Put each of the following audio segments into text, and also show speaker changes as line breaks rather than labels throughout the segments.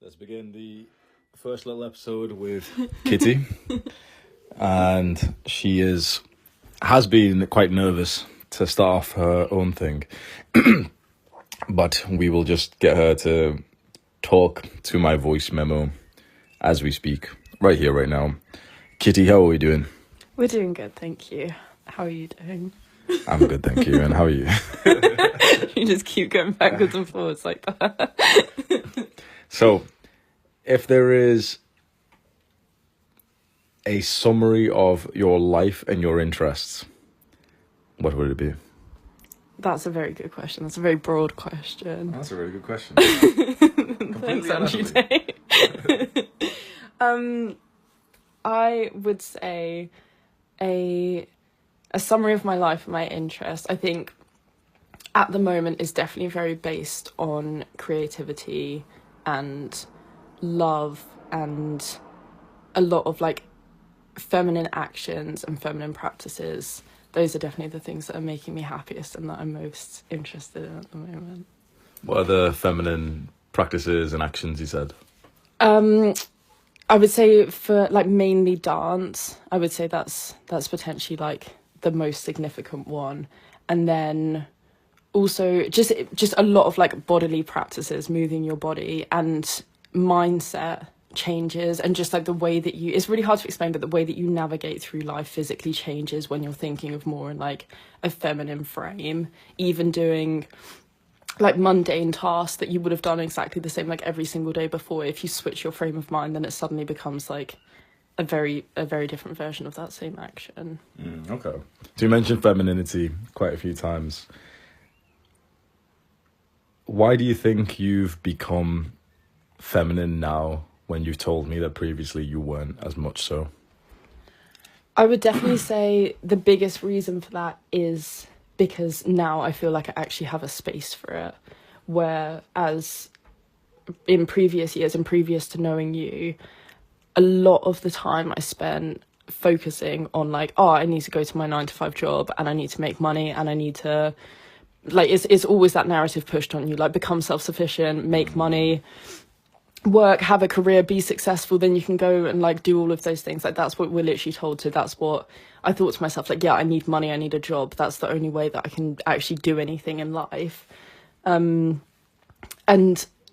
Let's begin the first little episode with Kitty, and she has been quite nervous to start off her own thing, but we will just get her to talk to my voice memo as we speak, right here, right now. Kitty, how are we doing?
We're doing good, thank you. How are you doing?
I'm good, thank you. And how are you?
You just keep going backwards and forwards like that.
So, if there is a summary of your life and your interests, what would it be?
That's a very good question. That's a very broad question.
That's a really good question.
Thanks, Angie. I would say a summary of my life and my interests, I think at the moment is definitely very based on creativity and love and a lot of like feminine actions and feminine practices. Those are definitely the things that are making me happiest and that I'm most interested in at the moment.
What are the feminine practices and actions you said?
I would say for like mainly dance, I would say that's potentially like the most significant one. And then also just a lot of like bodily practices, moving your body and mindset changes, and just like the way that it's really hard to explain, but the way that you navigate through life physically changes when you're thinking of more in like a feminine frame. Even doing like mundane tasks that you would have done exactly the same like every single day before, if you switch your frame of mind, then it suddenly becomes like a very different version of that same action.
Okay. So you mentioned femininity quite a few times. Why do you think you've become feminine now when you've told me that previously you weren't as much so?
I would definitely say the biggest reason for that is because now I feel like I actually have a space for it. Whereas in previous years and previous to knowing you, a lot of the time I spent focusing on like, oh, I need to go to my 9-to-5 job and I need to make money and I need to, like, it's always that narrative pushed on you, like become self-sufficient, make money, work, have a career, be successful, then you can go and like do all of those things. Like that's what we're literally told to. That's what I thought to myself, like, yeah, I need money, I need a job. That's the only way that I can actually do anything in life. And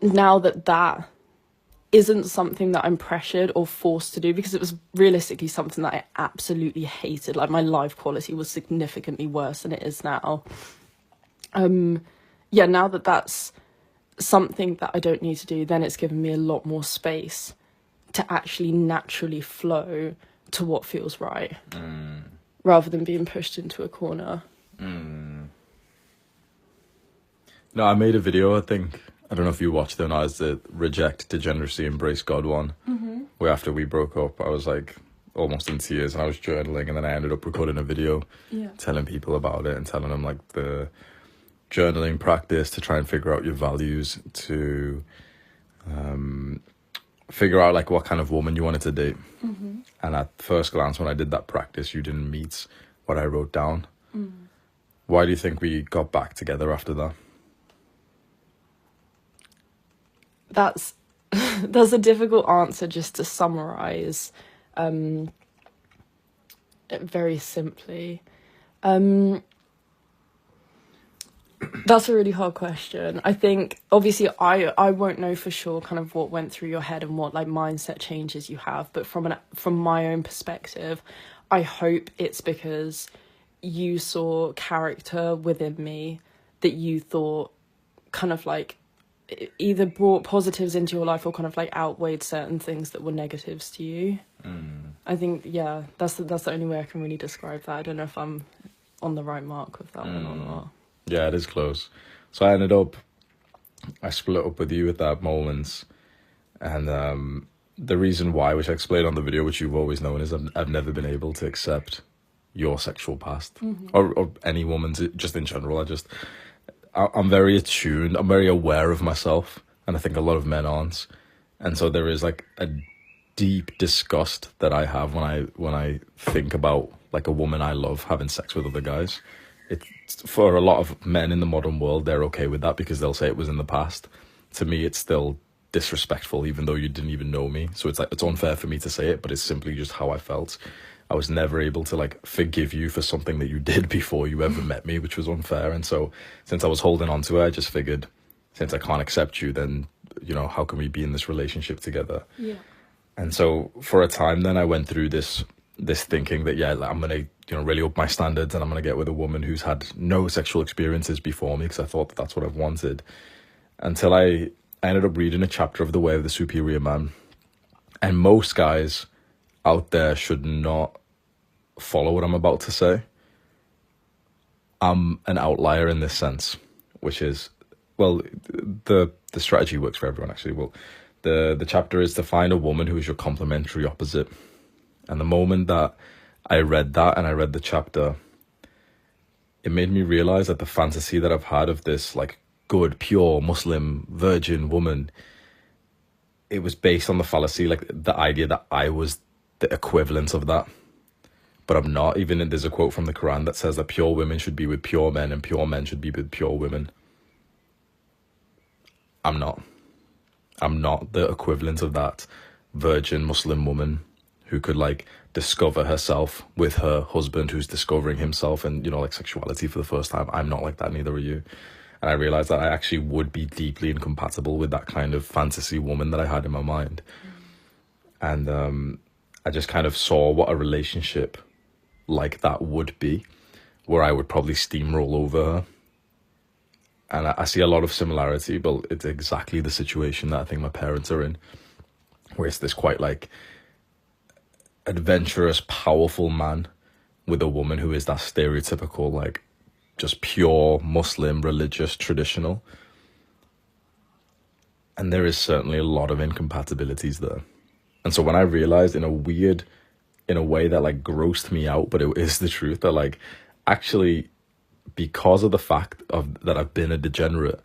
now that isn't something that I'm pressured or forced to do, because it was realistically something that I absolutely hated. Like my life quality was significantly worse than it is now. Now that that's something that I don't need to do, then it's given me a lot more space to actually naturally flow to what feels right, rather than being pushed into a corner.
No, I made a video, I think, I don't know if you watched it or not, it's the Reject Degeneracy, Embrace God one, where after we broke up, I was like almost in tears and I was journaling, and then I ended up recording a video telling people about it and telling them like the journaling practice to try and figure out your values, to figure out like what kind of woman you wanted to date. And at first glance, when I did that practice, you didn't meet what I wrote down. Why do you think we got back together after that?
That's a difficult answer just to summarize very simply. That's a really hard question. I think obviously I won't know for sure kind of what went through your head and what like mindset changes you have, but from my own perspective, I hope it's because you saw character within me that you thought kind of like either brought positives into your life or kind of like outweighed certain things that were negatives to you. I think that's the only way I can really describe that. I don't know if I'm on the right mark with that one or not.
Yeah, it is close. So I split up with you at that moment, and the reason why, which I explained on the video, which you've always known, is I've never been able to accept your sexual past, or any woman's, just in general. I'm very attuned, I'm very aware of myself, and I think a lot of men aren't. And so there is like a deep disgust that I have when I think about like a woman I love having sex with other guys. It's, for a lot of men in the modern world, they're okay with that because they'll say it was in the past. To me, it's still disrespectful, even though you didn't even know me. So it's like, it's unfair for me to say it, but it's simply just how I felt. I was never able to like forgive you for something that you did before you ever met me, which was unfair. And so since I was holding on to it, I just figured, since I can't accept you, then, you know, how can we be in this relationship together?
Yeah.
And so for a time then I went through this thinking that, yeah, I'm going to, you know, really up my standards, and I'm going to get with a woman who's had no sexual experiences before me, because I thought that that's what I've wanted. Until I ended up reading a chapter of The Way of the Superior Man. And most guys out there should not follow what I'm about to say. I'm an outlier in this sense, which is, well, the strategy works for everyone, actually. Well, the chapter is to find a woman who is your complementary opposite. And the moment that I read that and I read the chapter, it made me realize that the fantasy that I've had of this like good, pure Muslim virgin woman, it was based on the fallacy, like the idea that I was the equivalent of that. But I'm not. Even there's a quote from the Quran that says that pure women should be with pure men and pure men should be with pure women. I'm not. I'm not the equivalent of that virgin Muslim woman who could like discover herself with her husband who's discovering himself and, you know, like sexuality for the first time. I'm not like that, neither are you. And I realized that I actually would be deeply incompatible with that kind of fantasy woman that I had in my mind. And I just kind of saw what a relationship like that would be, where I would probably steamroll over her. And I see a lot of similarity, but it's exactly the situation that I think my parents are in, where it's this quite like adventurous, powerful man with a woman who is that stereotypical, like just pure Muslim, religious, traditional. And there is certainly a lot of incompatibilities there. And so when I realized in a way that like grossed me out, but it is the truth, that like actually, because of the fact of that I've been a degenerate,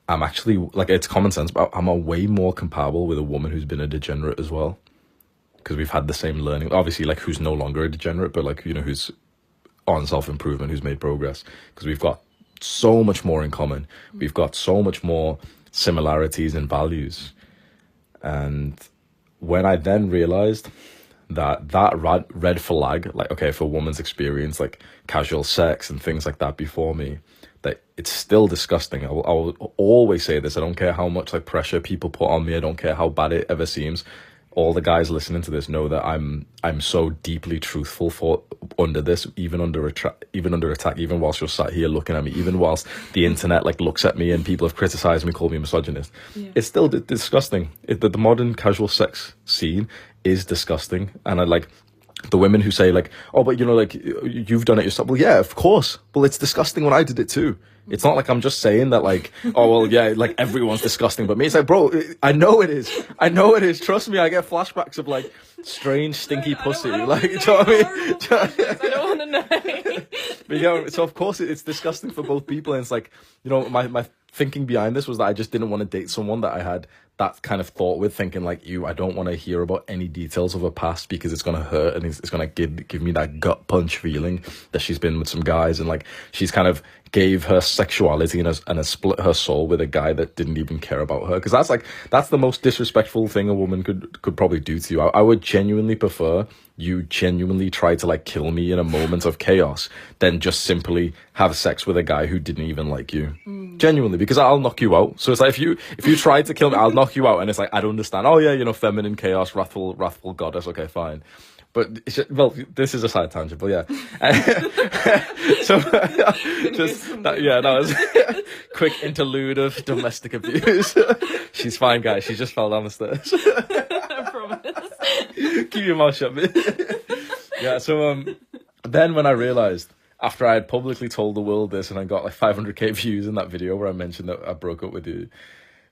I'm actually, like, it's common sense, but I'm a way more compatible with a woman who's been a degenerate as well. Because we've had the same learning, obviously, like who's no longer a degenerate, but like, you know, who's on self-improvement, who's made progress. Because we've got so much more in common. We've got so much more similarities and values. And when I then realized that red flag, like, okay, for a woman's experience, like casual sex and things like that before me, that it's still disgusting. I will always say this. I don't care how much like pressure people put on me. I don't care how bad it ever seems. All the guys listening to this know that I'm so deeply truthful for under this, even under attack, even whilst you're sat here looking at me, even whilst the internet like looks at me and people have criticized me, called me a misogynist. Yeah. It's still disgusting. The modern casual sex scene is disgusting. And I like the women who say like, oh, but you know, like you've done it yourself. Well, yeah, of course. Well, it's disgusting when I did it too. It's not like I'm just saying that like, oh, well, yeah, like everyone's disgusting but me. It's like, bro, I know it is. I know it is. Trust me, I get flashbacks of like strange, stinky pussy. Like, do you know what I mean?
I don't want to know.
But yeah, so of course it's disgusting for both people. And it's like, you know, my thinking behind this was that I just didn't want to date someone that I had that kind of thought with, thinking like you, I don't want to hear about any details of her past because it's going to hurt and it's going to give me that gut punch feeling that she's been with some guys and like she's kind of gave her sexuality and has split her soul with a guy that didn't even care about her. Because that's the most disrespectful thing a woman could probably do to you. I would genuinely prefer you genuinely try to like kill me in a moment of chaos than just simply have sex with a guy who didn't even like you. Genuinely, because I'll knock you out. So it's like if you try to kill me, I'll knock you out. And it's like, I don't understand. Oh yeah, you know, feminine chaos, wrathful goddess. Okay, fine. But it's just, well, this is a side tangent, but yeah. So just that, yeah, that was quick interlude of domestic abuse. She's fine, guys. She just fell down the stairs.
I promise.
Keep your mouth shut, bitch. Yeah. So then when I realized, after I had publicly told the world this, and I got like 500k views in that video where I mentioned that I broke up with you,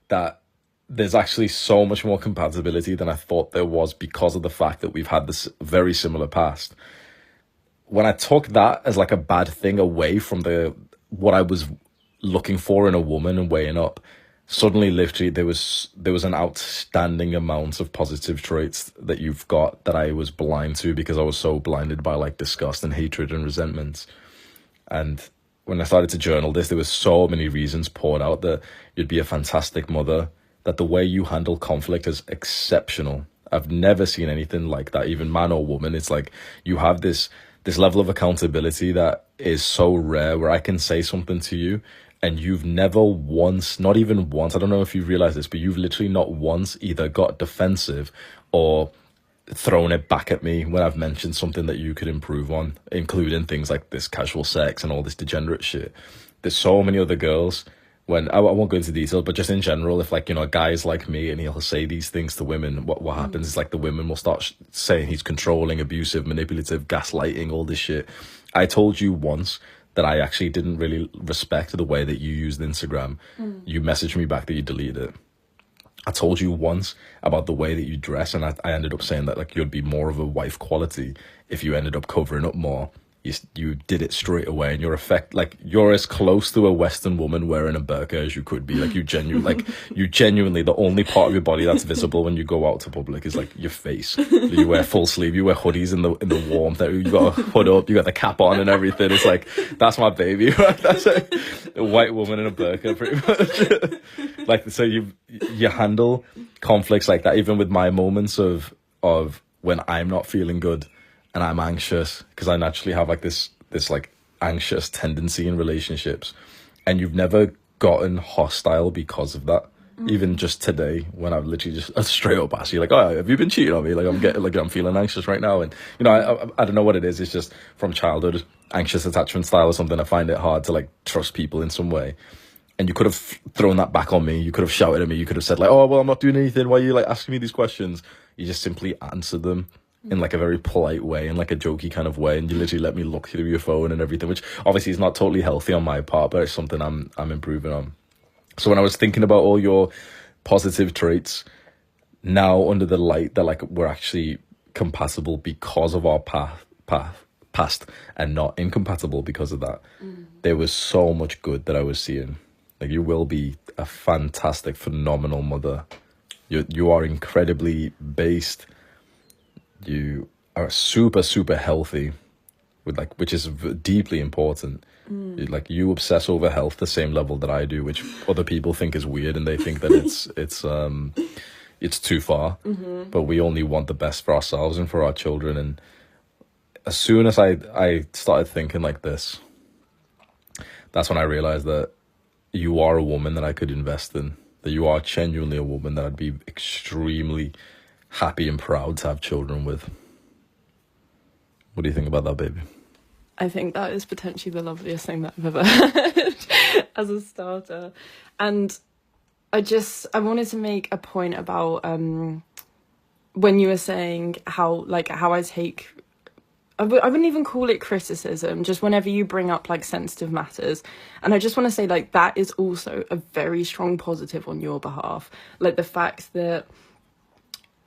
that there's actually so much more compatibility than I thought there was because of the fact that we've had this very similar past. When I took that as like a bad thing away from what I was looking for in a woman and weighing up, suddenly literally there was an outstanding amount of positive traits that you've got that I was blind to because I was so blinded by like disgust and hatred and resentment. And when I started to journal this, there was so many reasons poured out that you'd be a fantastic mother, that the way you handle conflict is exceptional. I've never seen anything like that, even man or woman. It's like you have this level of accountability that is so rare, where I can say something to you and you've never once, not even once, I don't know if you realize this, but you've literally not once either got defensive or thrown it back at me when I've mentioned something that you could improve on, including things like this casual sex and all this degenerate shit. There's so many other girls, when I won't go into details, but just in general, if like, you know, a guy's like me and he'll say these things to women, what happens is like the women will start saying he's controlling, abusive, manipulative, gaslighting, all this shit. I told you once that I actually didn't really respect the way that you used Instagram. You messaged me back that you deleted it. I told you once about the way that you dress, and I ended up saying that like you'd be more of a wife quality if you ended up covering up more. You did it straight away, and you're as close to a Western woman wearing a burqa as you could be. Like you genuinely, the only part of your body that's visible when you go out to public is like your face. You wear full sleeve, you wear hoodies in the warmth. You got a hood up, you got the cap on and everything. It's like that's my baby, right? That's like a white woman in a burqa, pretty much. Like so, you handle conflicts like that, even with my moments of when I'm not feeling good and I'm anxious, because I naturally have like this like anxious tendency in relationships, and you've never gotten hostile because of that. Even just today, when I've literally just straight up asked you like, oh, have you been cheating on me? Like I'm feeling anxious right now, and you know, I don't know what it is. It's just from childhood, anxious attachment style or something. I find it hard to like trust people in some way. And you could have thrown that back on me. You could have shouted at me. You could have said like, oh, well, I'm not doing anything. Why are you like asking me these questions? You just simply answered them in like a very polite way, in like a jokey kind of way, and you literally let me look through your phone and everything, which obviously is not totally healthy on my part, but it's something I'm improving on. So when I was thinking about all your positive traits, now under the light that like we're actually compatible because of our past and not incompatible because of that, there was so much good that I was seeing. Like you will be a fantastic, phenomenal mother. You are incredibly based. You are super, super healthy, which is deeply important. You obsess over health the same level that I do, which other people think is weird, and they think that it's too far. But we only want the best for ourselves and for our children. And as soon as I started thinking like this, that's when I realized that you are a woman that I could invest in. That you are genuinely a woman that I'd be extremely happy and proud to have children with. What do you think about that, baby?
I think that is potentially the loveliest thing that I've ever heard as a starter. And I wanted to make a point about when you were saying how I take, I wouldn't even call it criticism, just whenever you bring up like sensitive matters. And I just want to say like that is also a very strong positive on your behalf. Like the fact that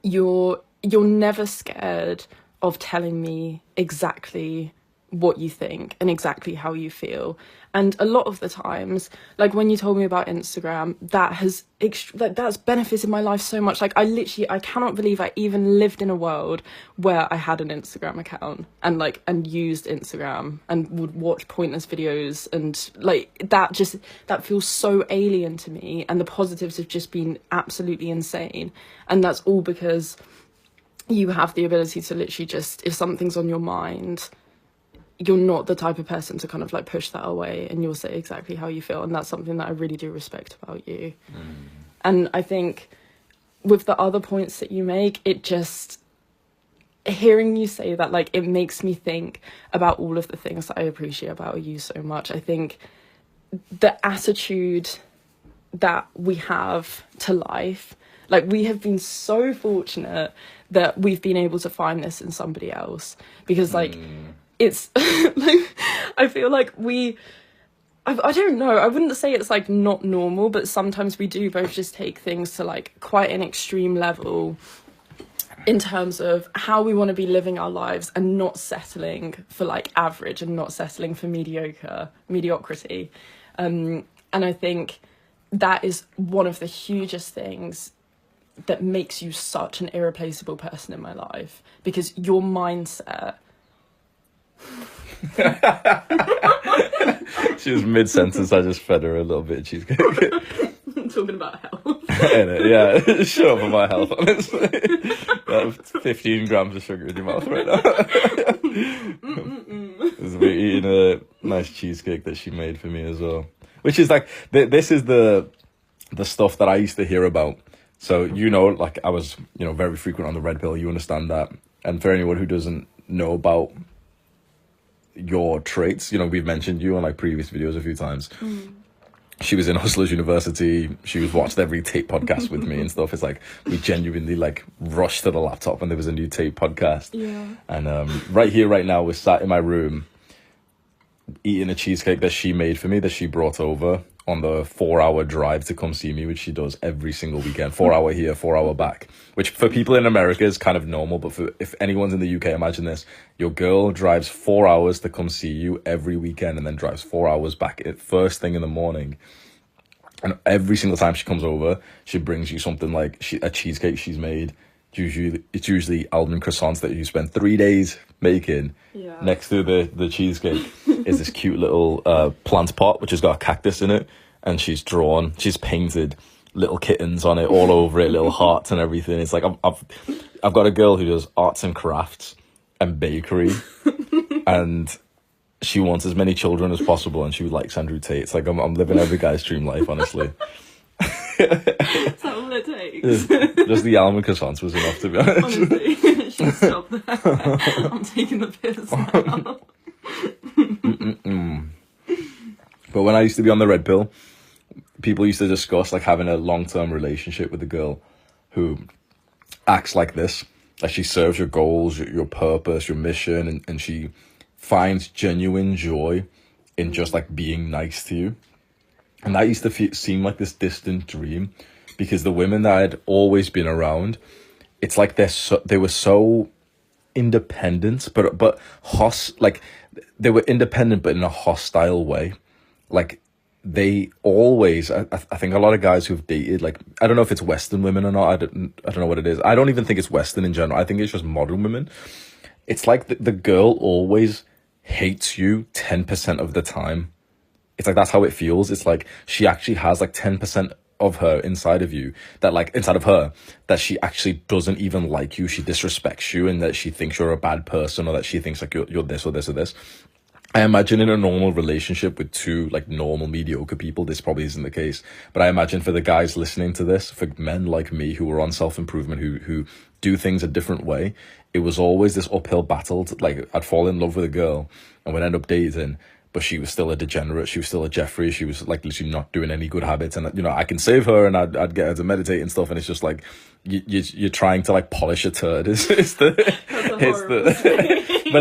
you're never scared of telling me exactly what you think and exactly how you feel. And a lot of the times, like when you told me about Instagram, that's benefited my life so much. Like I cannot believe I even lived in a world where I had an Instagram account and used Instagram and would watch pointless videos, and like that feels so alien to me. And the positives have just been absolutely insane. And that's all because you have the ability to literally just, if something's on your mind, you're not the type of person to kind of like push that away, and you'll say exactly how you feel. And that's something that I really do respect about you. And I think with the other points that you make, it just, hearing you say that, like, it makes me think about all of the things that I appreciate about you so much. I think the attitude that we have to life, like, we have been so fortunate that we've been able to find this in somebody else, because like it's like, I feel like I don't know, I wouldn't say it's like not normal, but sometimes we do both just take things to like quite an extreme level in terms of how we want to be living our lives, and not settling for like average, and not settling for mediocrity. And I think that is one of the hugest things that makes you such an irreplaceable person in my life, because your mindset.
She was mid-sentence, I just fed her a little bit of cheesecake.
Talking about health.
Yeah, shut up for my health, honestly. 15 grams of sugar in your mouth right now. We're eating a nice cheesecake that she made for me as well. Which is like, this is the stuff that I used to hear about. So, like I was, very frequent on the red pill. You understand that. And for anyone who doesn't know about your traits, we've mentioned you on like previous videos a few times. She was in Hustlers University. She was watched every tape podcast with me and stuff. It's like we genuinely like rushed to the laptop and there was a new tape podcast.
Yeah.
And right here, right now, we're sat in my room eating a cheesecake that she made for me, that she brought over on the 4-hour drive to come see me, which she does every single weekend. 4-hour here, 4-hour back, which for people in America is kind of normal. But if anyone's in the UK, imagine this. Your girl drives 4 hours to come see you every weekend and then drives 4 hours back at first thing in the morning. And every single time she comes over, she brings you something like a cheesecake she's made. It's usually almond croissants that you spend 3 days making.
Yeah.
Next to the cheesecake is this cute little plant pot, which has got a cactus in it. And she's painted little kittens on it all over it, little hearts and everything. It's like, I've got a girl who does arts and crafts and bakery. And she wants as many children as possible. And she likes Andrew Tate. It's like, I'm living every guy's dream life, honestly.
That's all it takes.
Just the almond croissants was enough, to be honest.
Honestly, should stop there. I'm taking the piss now.
But when I used to be on the red pill, people used to discuss like having a long-term relationship with a girl who acts like this. Like she serves your goals, your purpose, your mission, and she finds genuine joy in just like being nice to you. And that used to seem like this distant dream, because the women that I'd always been around, it's like they were so independent, but like they were independent, but in a hostile way. Like they always, I think a lot of guys who've dated, like, I don't know if it's Western women or not. I don't know what it is. I don't even think it's Western in general. I think it's just modern women. It's like the girl always hates you 10% of the time. It's like, that's how it feels. It's like she actually has like 10% of her inside of you, that like inside of her, that she actually doesn't even like you. She disrespects you, and that she thinks you're a bad person, or that she thinks like you're this or this or this. I imagine in a normal relationship with two like normal mediocre people, this probably isn't the case. But I imagine for the guys listening to this, for men like me who are on self-improvement, who do things a different way, it was always this uphill battle. Like I'd fall in love with a girl and would end up dating, but she was still a degenerate. She was still a Jeffrey. She was like literally not doing any good habits. And, I can save her and I'd get her to meditate and stuff. And it's just like, you're trying to like polish a turd. But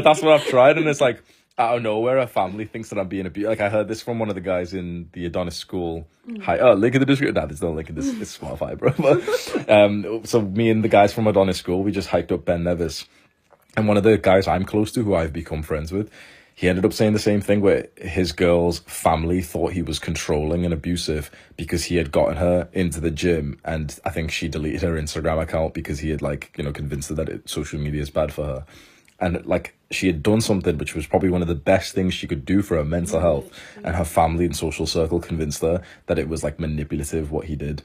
that's what I've tried. And it's like, out of nowhere, her family thinks that I'm being abused. Like I heard this from one of the guys in the Adonis school. Link in the description. Nah, there's no link in this. It's Spotify, bro. But, so me and the guys from Adonis school, we just hiked up Ben Nevis. And one of the guys I'm close to, who I've become friends with, he ended up saying the same thing, where his girl's family thought he was controlling and abusive because he had gotten her into the gym. And I think she deleted her Instagram account because he had convinced her that social media is bad for her. And like she had done something which was probably one of the best things she could do for her mental health. And her family and social circle convinced her that it was like manipulative what he did,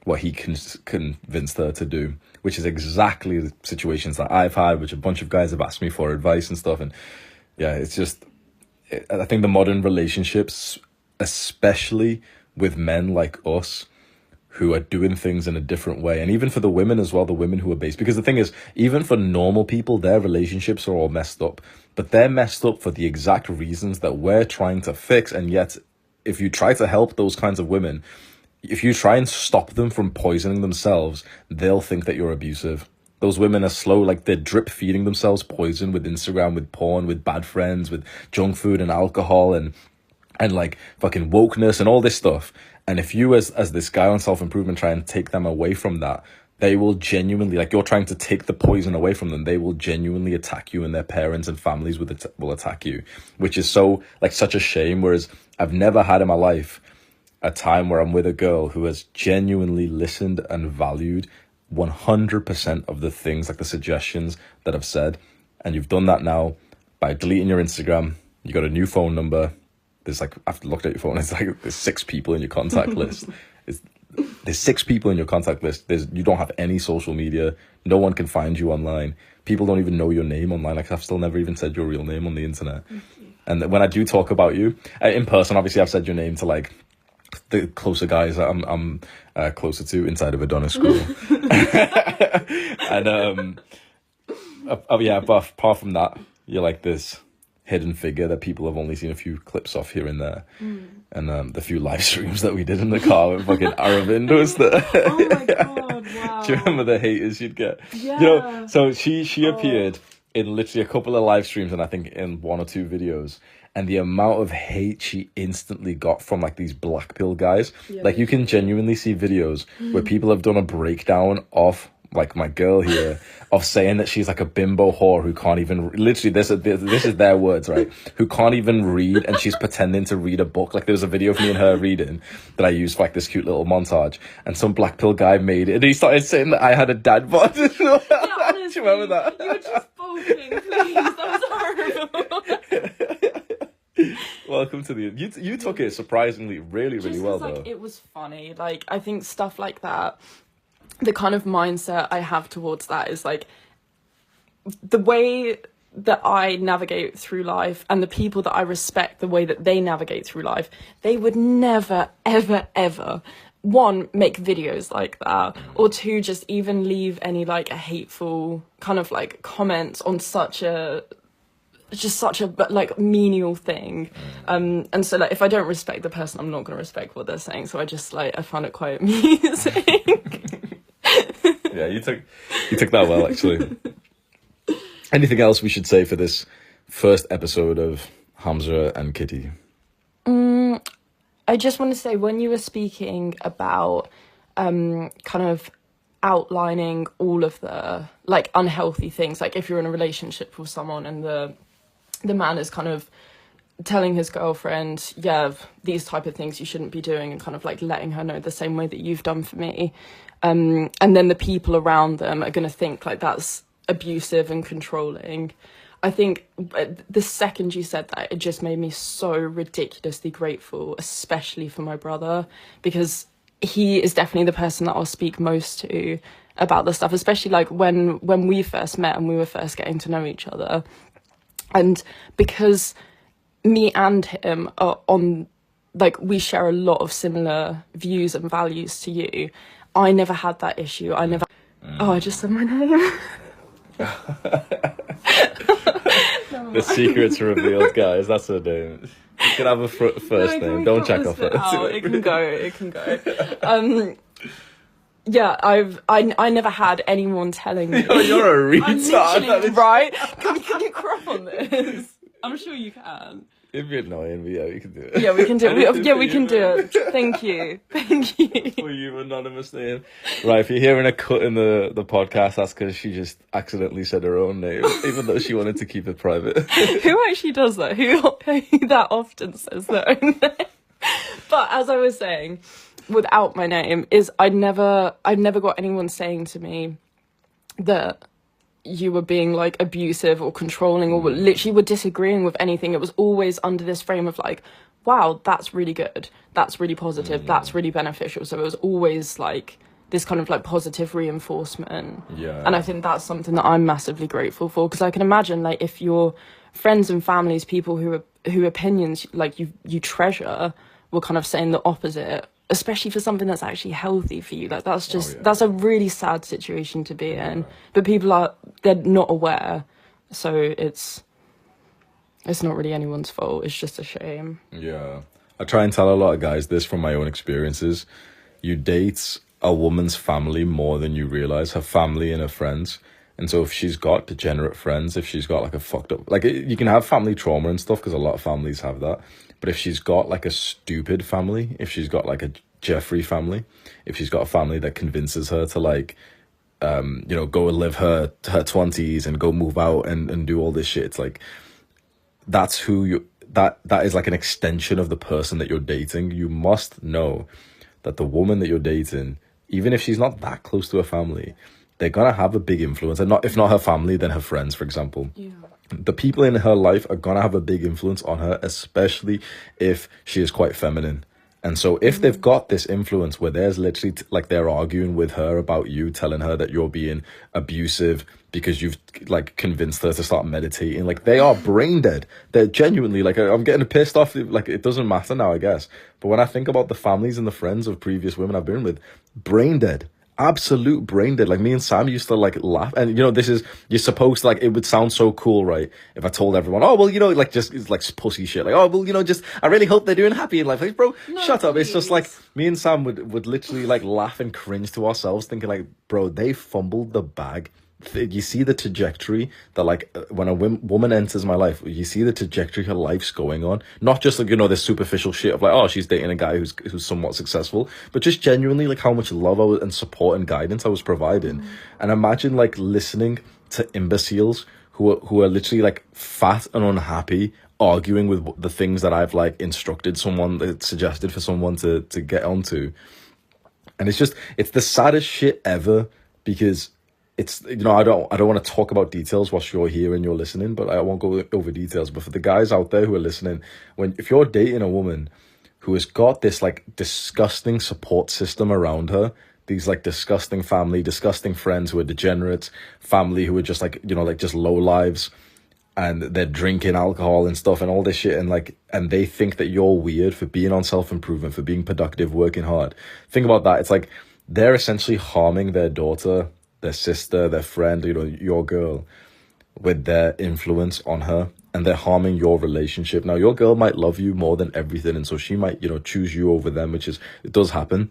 what he convinced her to do, which is exactly the situations that I've had, which a bunch of guys have asked me for advice and stuff. And yeah, it's just, I think the modern relationships, especially with men like us, who are doing things in a different way. And even for the women as well, the women who are based, because the thing is, even for normal people, their relationships are all messed up, but they're messed up for the exact reasons that we're trying to fix. And yet, if you try to help those kinds of women, if you try and stop them from poisoning themselves, they'll think that you're abusive. Those women are slow, like they're drip feeding themselves poison with Instagram, with porn, with bad friends, with junk food and alcohol and like fucking wokeness and all this stuff. And if you as this guy on self-improvement try and take them away from that, they will genuinely, like you're trying to take the poison away from them, they will genuinely attack you, and their parents and families will attack you, which is so like such a shame. Whereas I've never had in my life a time where I'm with a girl who has genuinely listened and valued 100% of the things, like the suggestions that I've said. And you've done that now by deleting your Instagram. You got a new phone number. There's like, I've looked at your phone, it's like there's 6 people in your contact list. It's there's 6 people in your contact list. You don't have any social media. No one can find you online. People don't even know your name online. Like, I've still never even said your real name on the internet. And when I do talk about you in person, obviously I've said your name to like the closer guys that I'm closer to inside of Adonis school. And yeah, but apart from that, you're like this hidden figure that people have only seen a few clips of here and there. And the few live streams that we did in the car with fucking Aravind was there.
Oh my god, wow.
Do you remember the haters you'd get?
Yeah.
You know, so she appeared in literally a couple of live streams and I think in 1 or 2 videos. And the amount of hate she instantly got from like these black pill guys. Like, you can genuinely see videos where people have done a breakdown of like my girl here, of saying that she's like a bimbo whore who can't even, literally this is their words, right, who can't even read, and she's pretending to read a book. Like, there was a video of me and her reading that I used for like this cute little montage, and some black pill guy made it and he started saying that I had a dad bod.
Yeah, honestly,
do you remember that?
You were just bulking, please. That was horrible.
Welcome to the you took it surprisingly really well
like,
though.
It was funny. Like, I think stuff like that, the kind of mindset I have towards that is like, the way that I navigate through life and the people that I respect, the way that they navigate through life, they would never, ever, ever, 1, make videos like that, or 2, just even leave any like a hateful kind of like comments on such a like menial thing. And so like, if I don't respect the person, I'm not going to respect what they're saying. So I just like, I found it quite amusing.
Yeah, you took that well, actually. Anything else we should say for this first episode of Hamza and Kitty?
I just want to say, when you were speaking about kind of outlining all of the like unhealthy things, like if you're in a relationship with someone and the man is kind of telling his girlfriend, yeah, these type of things you shouldn't be doing, and kind of like letting her know the same way that you've done for me. And then the people around them are going to think like that's abusive and controlling. I think the second you said that, it just made me so ridiculously grateful, especially for my brother, because he is definitely the person that I'll speak most to about this stuff, especially like when we first met and we were first getting to know each other. And because me and him are on, like, we share a lot of similar views and values to you, I never had that issue. I never... Oh, I just said my name.
The secret's revealed, guys. That's her name. You can have a first name. Don't check off it.
It can go. Yeah, I never had anyone telling me.
You're a retard.
Right? Can you crop on this? I'm sure you can.
It'd be annoying, but yeah, we can do it.
Yeah, we can do it. We can do it. Thank you.
For you, anonymous name. Right, if you're hearing a cut in the podcast, that's because she just accidentally said her own name, even though she wanted to keep it private.
Who actually does that? Who that often says their own name? But as I was saying, without my name, is I'd never got anyone saying to me that you were being like abusive or controlling or literally were disagreeing with anything. It was always under this frame of like, wow, that's really good, that's really positive, that's really beneficial. So it was always like this kind of like positive reinforcement.
Yeah.
And I think that's something that I'm massively grateful for, because I can imagine like if your friends and families, people who opinions like you treasure, were kind of saying the opposite, especially for something that's actually healthy for you. Like that's just that's a really sad situation to be in. But people they're not aware, so it's not really anyone's fault. It's just a shame.
Yeah, I try and tell a lot of guys this from my own experiences. You date a woman's family more than you realize, her family and her friends. And so if she's got degenerate friends, if she's got like a fucked up, like you can have family trauma and stuff, because a lot of families have that. But if she's got like a stupid family, if she's got like a Jeffrey family, if she's got a family that convinces her to like, go and live her 20s and go move out and do all this shit, it's like, that's who that is like an extension of the person that you're dating. You must know that the woman that you're dating, even if she's not that close to her family, they're gonna have a big influence. And if not her family, then her friends, for example. Yeah. The people in her life are gonna have a big influence on her, especially if she is quite feminine. And so if they've got this influence where there's literally like they're arguing with her about you, telling her that you're being abusive because you've like convinced her to start meditating, like they are brain dead. They're genuinely like, I'm getting pissed off. Like it doesn't matter now, I guess. But when I think about the families and the friends of previous women I've been with, brain dead. Absolute brain dead. Like me and Sam used to like laugh, and you know, this is, you're supposed to, like, it would sound so cool, right, if I told everyone, oh well, you know, like, just it's like pussy shit, like, oh well, you know, just I really hope they're doing happy in life. Like, bro,
No,
shut up.
please.
It's just like me and Sam would literally like laugh and cringe to ourselves, thinking like, bro, they fumbled the bag. You see the trajectory that, like, when a woman enters my life, you see the trajectory her life's going on. Not just like, you know, this superficial shit of like, oh, she's dating a guy who's somewhat successful, but just genuinely like how much love and support and guidance I was providing. And imagine like listening to imbeciles who are literally like fat and unhappy, arguing with the things that I've like instructed someone, suggested for someone to get onto. And it's the saddest shit ever, because it's, you know, I don't want to talk about details whilst you're here and you're listening, but I won't go over details. But for the guys out there who are listening, if you're dating a woman who has got this like disgusting support system around her, these like disgusting family, disgusting friends who are degenerates, family who are just like, you know, like just low lives, and they're drinking alcohol and stuff and all this shit, and like, and they think that you're weird for being on self-improvement, for being productive, working hard. Think about that. It's like they're essentially harming their daughter, their sister, their friend, you know, your girl, with their influence on her, and they're harming your relationship. Now, your girl might love you more than everything, and so she might, you know, choose you over them, which is, it does happen,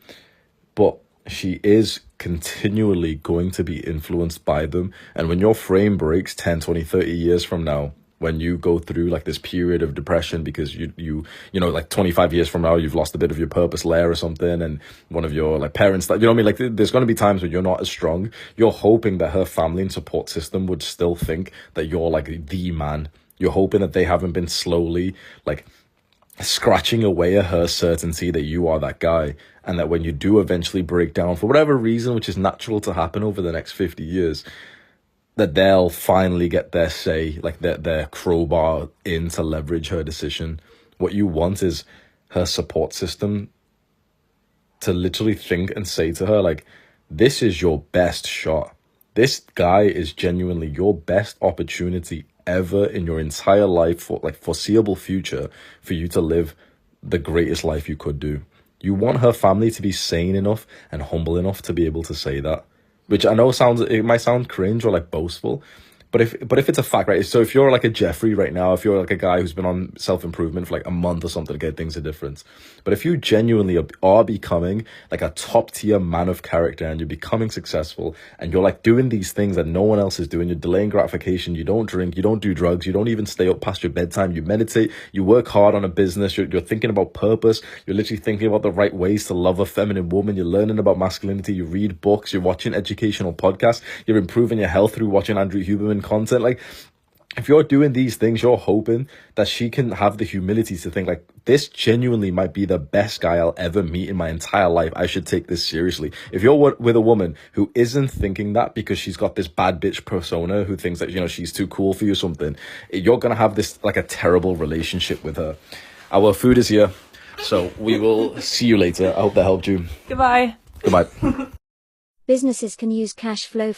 but she is continually going to be influenced by them. And when your frame breaks 10, 20, 30 years from now, when you go through like this period of depression because you know, like 25 years from now, you've lost a bit of your purpose layer or something, and one of your like parents, that, you know what I mean? Like there's going to be times when you're not as strong. You're hoping that her family and support system would still think that you're like the man. You're hoping that they haven't been slowly like scratching away at her certainty that you are that guy, and that when you do eventually break down for whatever reason, which is natural to happen over the next 50 years, that they'll finally get their say, like their crowbar in to leverage her decision. What you want is her support system to literally think and say to her, like, this is your best shot. This guy is genuinely your best opportunity ever in your entire life, for like foreseeable future, for you to live the greatest life you could do. You want her family to be sane enough and humble enough to be able to say that, which I know it might sound cringe or like boastful, but if it's a fact, right? So if you're like a Jeffrey right now, if you're like a guy who's been on self-improvement for like a month or something to get things a difference, but if you genuinely are becoming like a top tier man of character, and you're becoming successful, and you're like doing these things that no one else is doing, you're delaying gratification, you don't drink, you don't do drugs, you don't even stay up past your bedtime, you meditate, you work hard on a business, you're thinking about purpose, you're literally thinking about the right ways to love a feminine woman, you're learning about masculinity, you read books, you're watching educational podcasts, you're improving your health through watching Andrew Huberman content. Like, if you're doing these things, you're hoping that she can have the humility to think like, this genuinely might be the best guy I'll ever meet in my entire life. I should take this seriously. If you're with a woman who isn't thinking that because she's got this bad bitch persona, who thinks that, you know, she's too cool for you or something, you're going to have this like a terrible relationship with her. Our food is here, so we will see you later. I hope that helped you.
Goodbye.
Goodbye.
Businesses can use cash flow